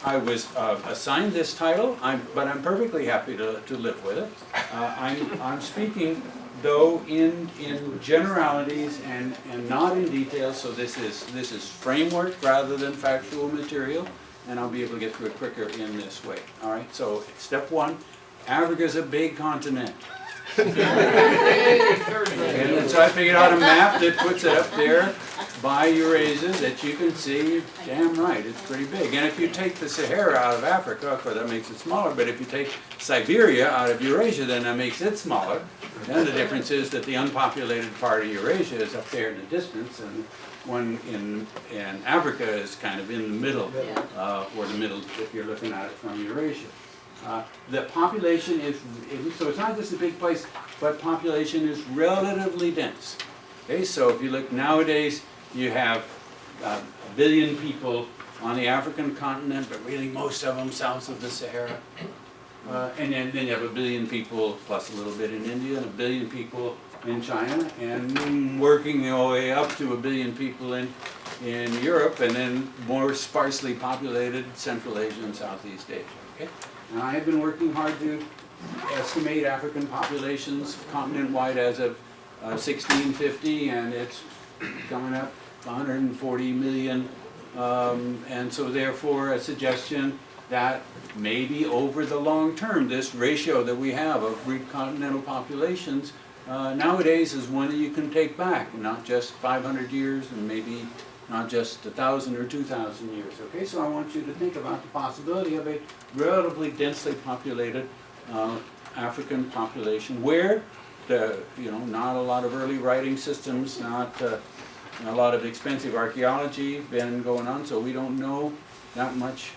I was assigned this title, but I'm perfectly happy to live with it. I'm speaking, though, in generalities and not in details, so this is framework rather than factual material, and I'll be able to get through it quicker in this way. All right, so step one, Africa is a big continent. And so I figured out a map that puts it up there by Eurasia that you can see, damn right, it's pretty big. And if you take the Sahara out of Africa, of course that makes it smaller, but if you take Siberia out of Eurasia, then that makes it smaller. Then the difference is that the unpopulated part of Eurasia is up there in the distance, and one in Africa is kind of in the middle, or the middle if you're looking at it from Eurasia. The population is, so it's not just a big place, but population is relatively dense. Okay, so if you look nowadays, you have a billion people on the African continent, but really most of them south of the Sahara. And then you have a billion people plus a little bit in India, and a billion people in China, and working your way up to a billion people in Europe, and then more sparsely populated Central Asia and Southeast Asia. Okay? And I have been working hard to estimate African populations continent-wide as of 1650, and it's coming up 140 million. And so therefore a suggestion that maybe over the long term, this ratio that we have of continental populations nowadays is one that you can take back, not just 500 years and maybe not just 1,000 or 2,000 years. Okay, so I want you to think about the possibility of a relatively densely populated African population where not a lot of early writing systems, not a lot of expensive archaeology been going on, so we don't know that much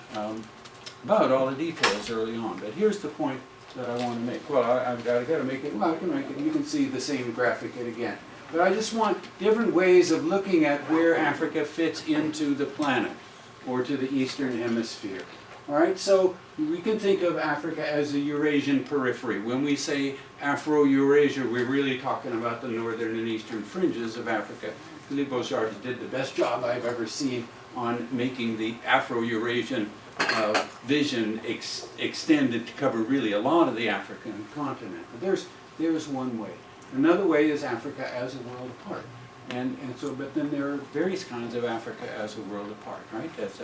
about all the details early on. But here's the point that I want to make. Well, I've got to make it. Well, I can make it. You can see the same graphic again. But I just want different ways of looking at where Africa fits into the planet or to the Eastern Hemisphere. All right, so we can think of Africa as the Eurasian periphery. When we say Afro-Eurasia, we're really talking about the northern and eastern fringes of Africa. Philippe Bochard did the best job I've ever seen on making the Afro-Eurasian vision extended to cover really a lot of the African continent. But there's one way. Another way is Africa as a world apart. But then there are various kinds of Africa as a world apart, right? That's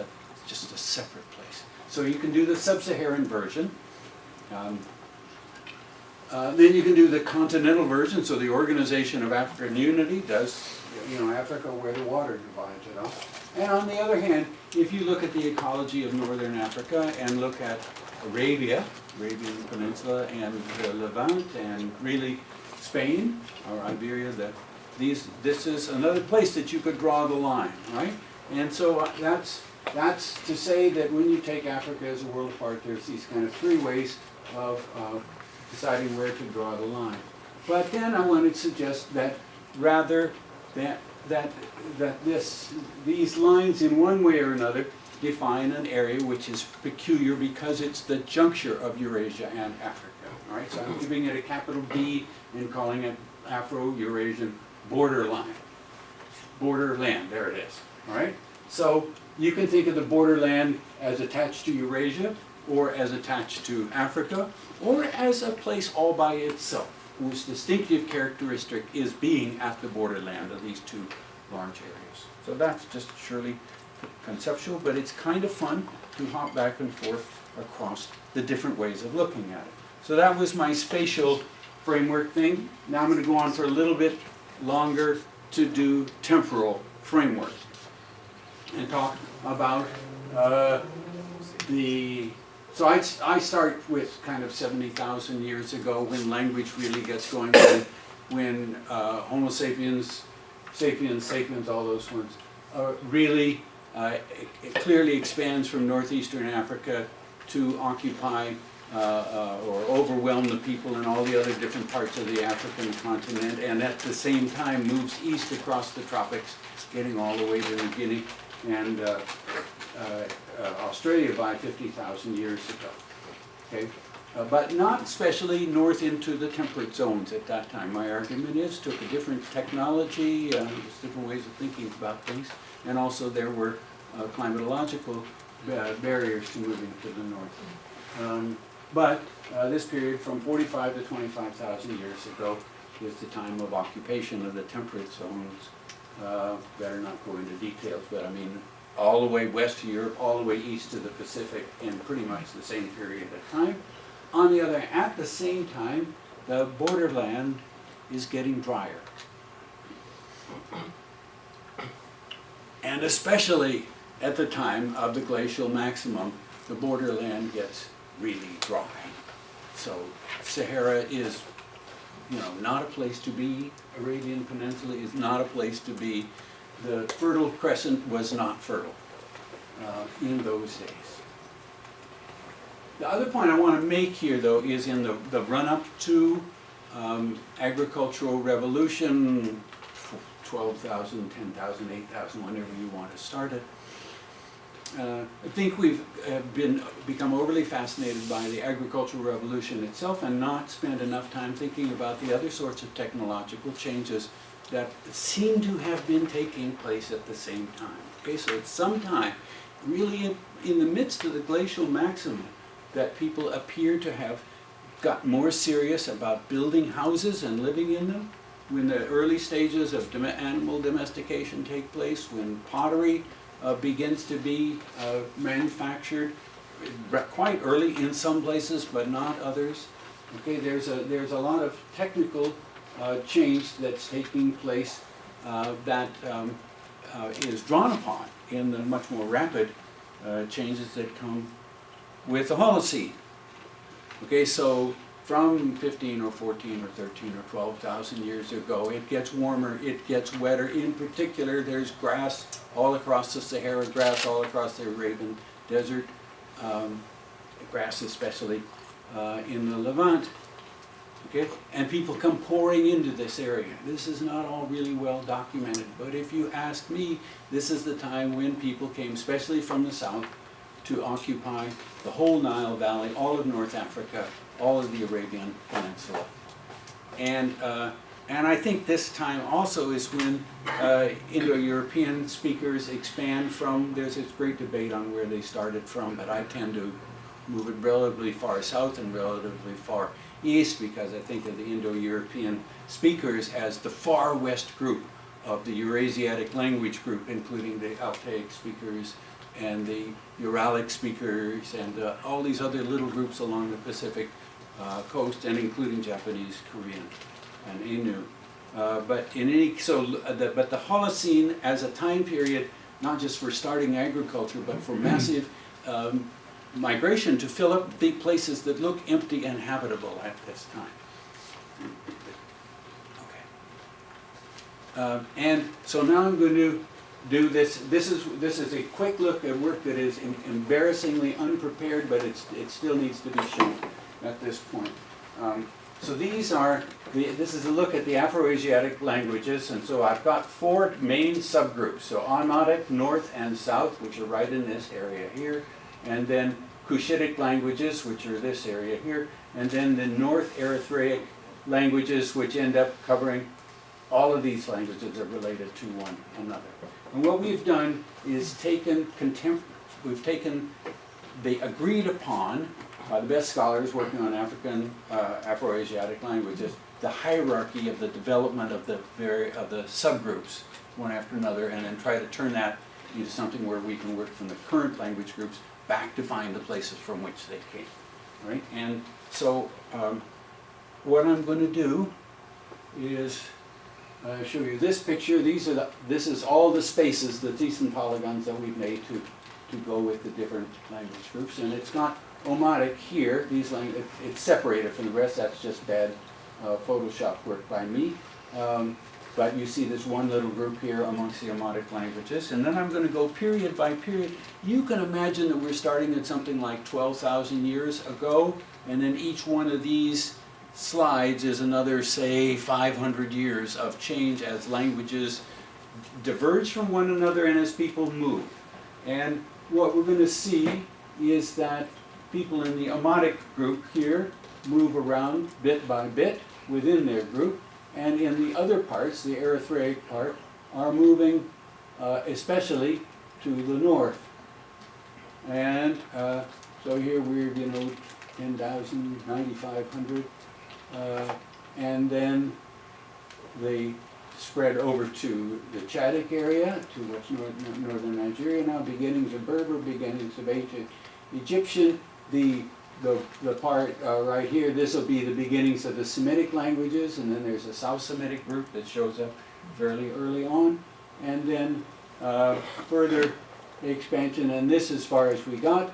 just a separate place. So you can do the sub-Saharan version. Then you can do the continental version, so the Organization of African Unity does, Africa where the water divides, And on the other hand, if you look at the ecology of northern Africa and look at Arabian Peninsula and the Levant and really Spain or Iberia, this is another place that you could draw the line, right? And so that's to say that when you take Africa as a world apart, there's these kind of three ways of deciding where to draw the line. But then I want to suggest that rather these lines in one way or another define an area which is peculiar because it's the juncture of Eurasia and Africa. All right, so I'm giving it a capital B and calling it Afro-Eurasian borderline. Borderland, there it is. All right, so you can think of the borderland as attached to Eurasia, or as attached to Africa, or as a place all by itself, whose distinctive characteristic is being at the borderland of these two large areas. So that's just surely conceptual, but it's kind of fun to hop back and forth across the different ways of looking at it. So that was my spatial framework thing. Now I'm going to go on for a little bit longer to do temporal framework and talk about so I start with kind of 70,000 years ago when language really gets going, when Homo sapiens, sapiens, all those ones, really it clearly expands from northeastern Africa to occupy or overwhelm the people in all the other different parts of the African continent, and at the same time moves east across the tropics, getting all the way to New Guinea and Australia by 50,000 years ago. Okay? But not especially north into the temperate zones at that time. My argument is took a different technology, just different ways of thinking about things, and also there were climatological barriers to moving to the north. But this period from 45 to 25,000 years ago is the time of occupation of the temperate zones. Better not go into details, but I mean, all the way west to Europe, all the way east to the Pacific in pretty much the same period of time. On the other, at the same time, the borderland is getting drier. And especially at the time of the glacial maximum, the borderland gets really dry. So Sahara is, not a place to be. Arabian Peninsula is not a place to be. The Fertile Crescent was not fertile in those days. The other point I want to make here, though, is in the run-up to agricultural revolution, 12,000, 10,000, 8,000, whenever you want to start it. I think we've become overly fascinated by the agricultural revolution itself and not spent enough time thinking about the other sorts of technological changes that seem to have been taking place at the same time. Okay, so at some time, really in the midst of the glacial maximum, that people appear to have got more serious about building houses and living in them. When the early stages of animal domestication take place, when pottery begins to be manufactured quite early in some places, but not others. Okay, there's a lot of technical change that's taking place that is drawn upon in the much more rapid changes that come with the Holocene. Okay, so from 15 or 14 or 13 or 12,000 years ago, it gets warmer, it gets wetter. In particular, there's grass all across the Sahara, grass all across the Arabian Desert, grass especially in the Levant. Okay? And people come pouring into this area. This is not all really well documented, but if you ask me, this is the time when people came, especially from the south, to occupy the whole Nile Valley, all of North Africa, all of the Arabian Peninsula. And I think this time also is when Indo-European speakers expand from, there's this great debate on where they started from, but I tend to move it relatively far south and relatively far east because I think of the Indo-European speakers as the far west group of the Eurasiatic language group, including the Altaic speakers and the Uralic speakers and all these other little groups along the Pacific coast, and including Japanese, Korean, and Ainu. But the Holocene as a time period, not just for starting agriculture, but for massive migration to fill up the places that look empty and habitable at this time. Okay. And so now I'm going to do this. This is a quick look at work that is embarrassingly unprepared, but it still needs to be shown at this point. So this is a look at the Afroasiatic languages, and so I've got four main subgroups. So Omotic, North and South, which are right in this area here, and then Cushitic languages, which are this area here, and then the North Eritreic languages, which end up covering all of these languages are related to one another. And what we've done is we've taken the agreed upon by the best scholars working on African, Afroasiatic languages, the hierarchy of the development of the subgroups one after another, and then try to turn that into something where we can work from the current language groups back to find the places from which they came, right? And so what I'm going to do is show you this picture. This is all the spaces, the decent polygons that we've made to go with the different language groups, and it's not Omotic here. It's separated from the rest. That's just bad Photoshop work by me. But you see this one little group here amongst the Omotic languages. And then I'm going to go period by period. You can imagine that we're starting at something like 12,000 years ago, and then each one of these slides is another, say, 500 years of change as languages diverge from one another and as people move. And what we're going to see is that people in the Omotic group here move around bit by bit within their group, and in the other parts, the Eritreic part, are moving especially to the north. And so here we're, 10,000, 9,500. And then they spread over to the Chadic area, to what's northern Nigeria now, beginnings of Berber, beginnings of ancient Egyptian. The part right here, this will be the beginnings of the Semitic languages, and then there's a South Semitic group that shows up fairly early on, and then further expansion, and this as far as we got.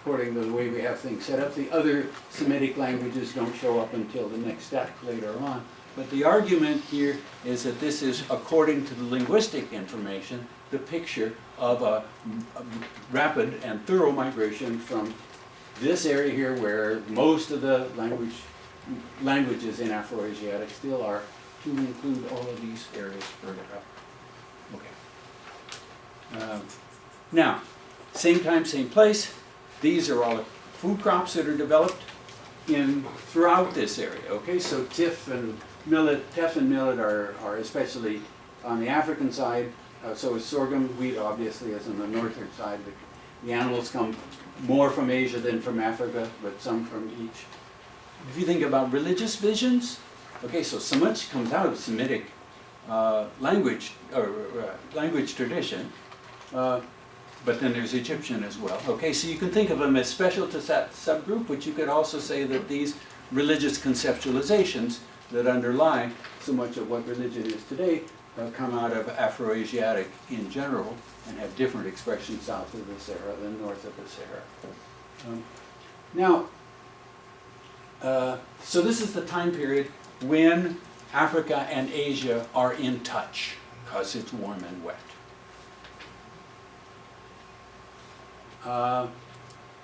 According to the way we have things set up, the other Semitic languages don't show up until the next step later on. But the argument here is that this is, according to the linguistic information, the picture of a rapid and thorough migration from this area here, where most of the languages in Afroasiatic still are, to include all of these areas further up. Okay. Now, same time, same place. These are all the food crops that are developed throughout this area. Okay, so teff and millet are especially on the African side. So is sorghum. Wheat obviously is on the northern side. The animals come more from Asia than from Africa, but some from each. If you think about religious visions, okay, so much comes out of Semitic language tradition. But then there's Egyptian as well. Okay, so you can think of them as special to that subgroup, but you could also say that these religious conceptualizations that underlie so much of what religion is today come out of Afroasiatic in general and have different expressions south of the Sahara than north of the Sahara. So this is the time period when Africa and Asia are in touch, because it's warm and wet. Now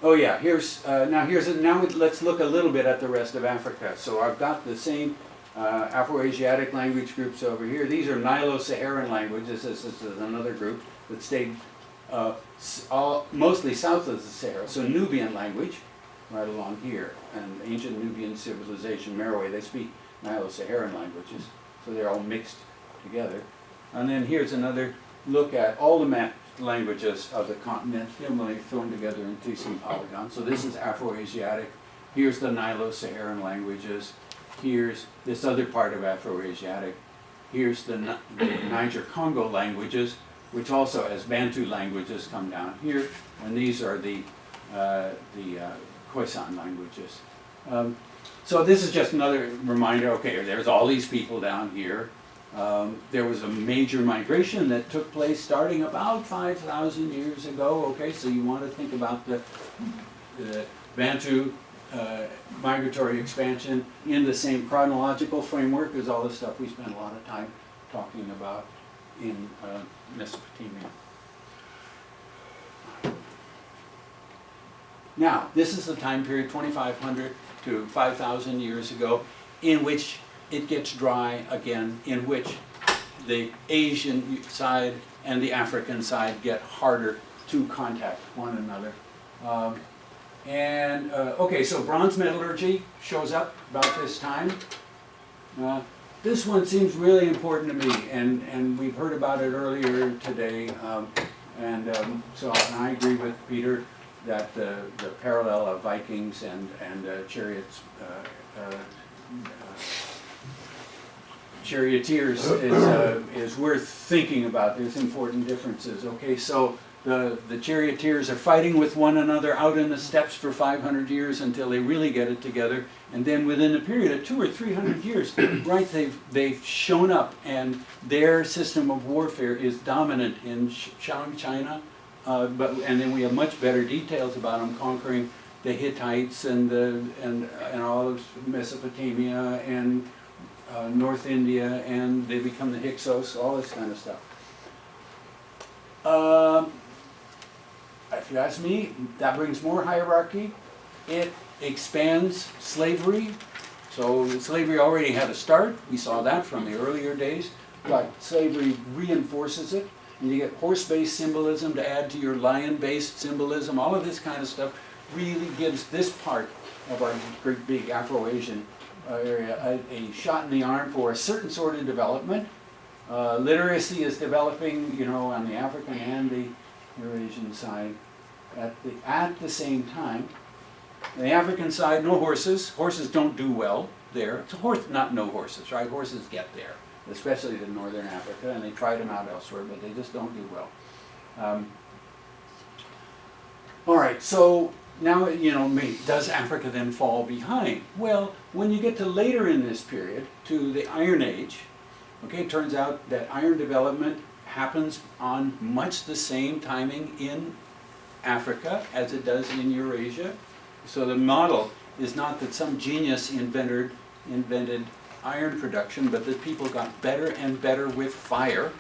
let's look a little bit at the rest of Africa. So I've got the same Afroasiatic language groups over here. These are Nilo-Saharan languages. This is another group that stayed mostly south of the Sahara. So Nubian language, right along here, and ancient Nubian civilization, Meroe, they speak Nilo-Saharan languages. So they're all mixed together. And then here's another look at all the languages of the continent, similarly thrown together into some polygons. So this is Afroasiatic. Here's the Nilo-Saharan languages. Here's this other part of Afroasiatic. Here's the Niger-Congo languages, which also as Bantu languages come down here. And these are the Khoisan languages. So this is just another reminder, okay, there's all these people down here. There was a major migration that took place starting about 5,000 years ago. Okay, so you want to think about the Bantu migratory expansion in the same chronological framework as all the stuff we spent a lot of time talking about in Mesopotamia. Now, this is the time period 2,500 to 5,000 years ago in which it gets dry again, in which the Asian side and the African side get harder to contact one another. Okay, so bronze metallurgy shows up about this time. This one seems really important to me, and we've heard about it earlier today. So I agree with Peter that the parallel of Vikings and chariots. Charioteers is worth thinking about. There's important differences. Okay, so the charioteers are fighting with one another out in the steppes for 500 years until they really get it together, and then within a period of 200 or 300 years, right, they've shown up, and their system of warfare is dominant in Shang China, and then we have much better details about them conquering the Hittites and all of Mesopotamia and North India, and they become the Hyksos, all this kind of stuff. If you ask me, that brings more hierarchy. It expands slavery. So slavery already had a start. We saw that from the earlier days, but slavery reinforces it. And you get horse-based symbolism to add to your lion-based symbolism. All of this kind of stuff really gives this part of our great big Afro-Asian area a shot in the arm for a certain sort of development. Literacy is developing, on the African and Eurasian side at the same time. On the African side, no horses. Horses don't do well there. It's not no horses, right? Horses get there, especially in northern Africa, and they tried them out elsewhere, but they just don't do well. All right, so now, does Africa then fall behind? Well, when you get to later in this period, to the Iron Age, okay, it turns out that iron development happens on much the same timing in Africa as it does in Eurasia. So the model is not that some genius invented iron production, but that people got better and better with fire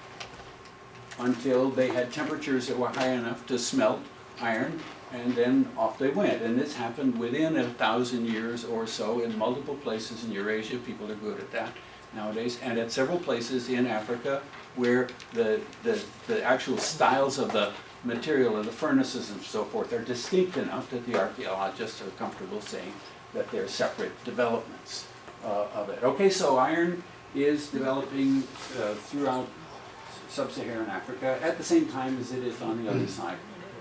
until they had temperatures that were high enough to smelt iron, and then off they went. And this happened within 1,000 years or so in multiple places in Eurasia. People are good at that nowadays, and at several places in Africa where the actual styles of the material of the furnaces and so forth are distinct enough that the archaeologists are comfortable saying that they're separate developments of it. Okay, so iron is developing throughout sub-Saharan Africa at the same time as it is on the other side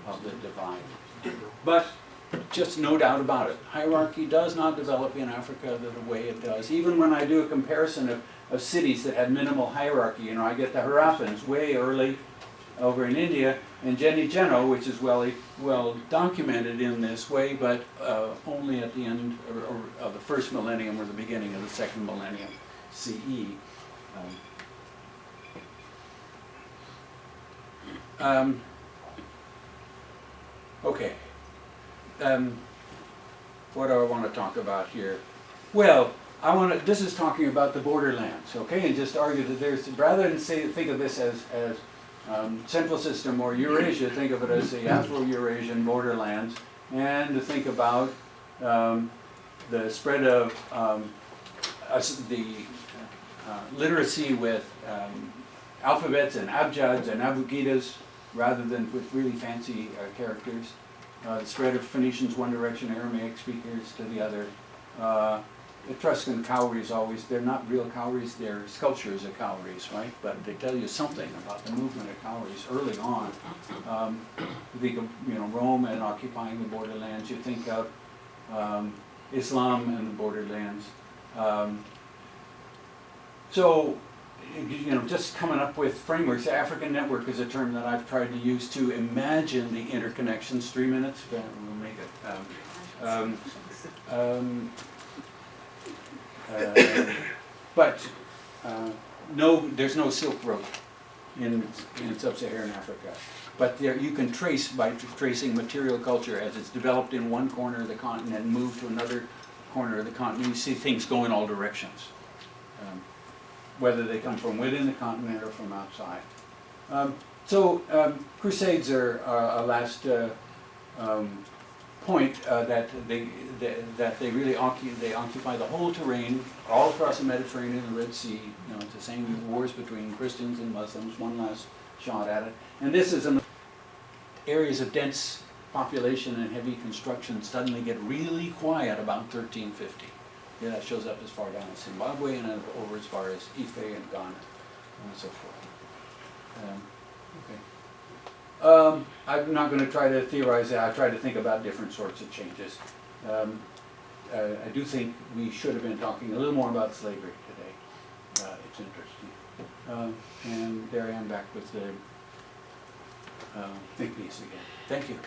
of the divide. But just no doubt about it, hierarchy does not develop in Africa the way it does. Even when I do a comparison of cities that had minimal hierarchy, I get the Harappans way early over in India, and Geni-Geno, which is well documented in this way, but only at the end of the first millennium or the beginning of the second millennium CE. Okay. What do I want to talk about here? Well, this is talking about the borderlands, okay, and just argue that there's, rather than think of this as Central System or Eurasia, think of it as the Afro-Eurasian borderlands, and to think about the spread of the literacy with alphabets and abjads and abugidas rather than with really fancy characters. The spread of Phoenicians one direction, Aramaic speakers to the other. Etruscan cowries they're not real cowries, they're sculptures of cowries, right? But they tell you something about the movement of cowries early on. You think of Rome and occupying the borderlands. You think of Islam and the borderlands. So, just coming up with frameworks. The African network is a term that I've tried to use to imagine the interconnections. 3 minutes, but we'll make it. There's no Silk Road in sub-Saharan Africa. But there you can trace, by tracing material culture as it's developed in one corner of the continent and moved to another corner of the continent, you see things go in all directions. Whether they come from within the continent or from outside. Crusades are a last point that they really occupy the whole terrain all across the Mediterranean and the Red Sea. It's the same wars between Christians and Muslims. One last shot at it, and this is areas of dense population and heavy construction suddenly get really quiet about 1350. Yeah, that shows up as far down as Zimbabwe and over as far as Ife and Ghana and so forth. I'm not going to try to theorize that. I try to think about different sorts of changes. I do think we should have been talking a little more about slavery today. It's interesting. And there I am back with the think piece again. Thank you.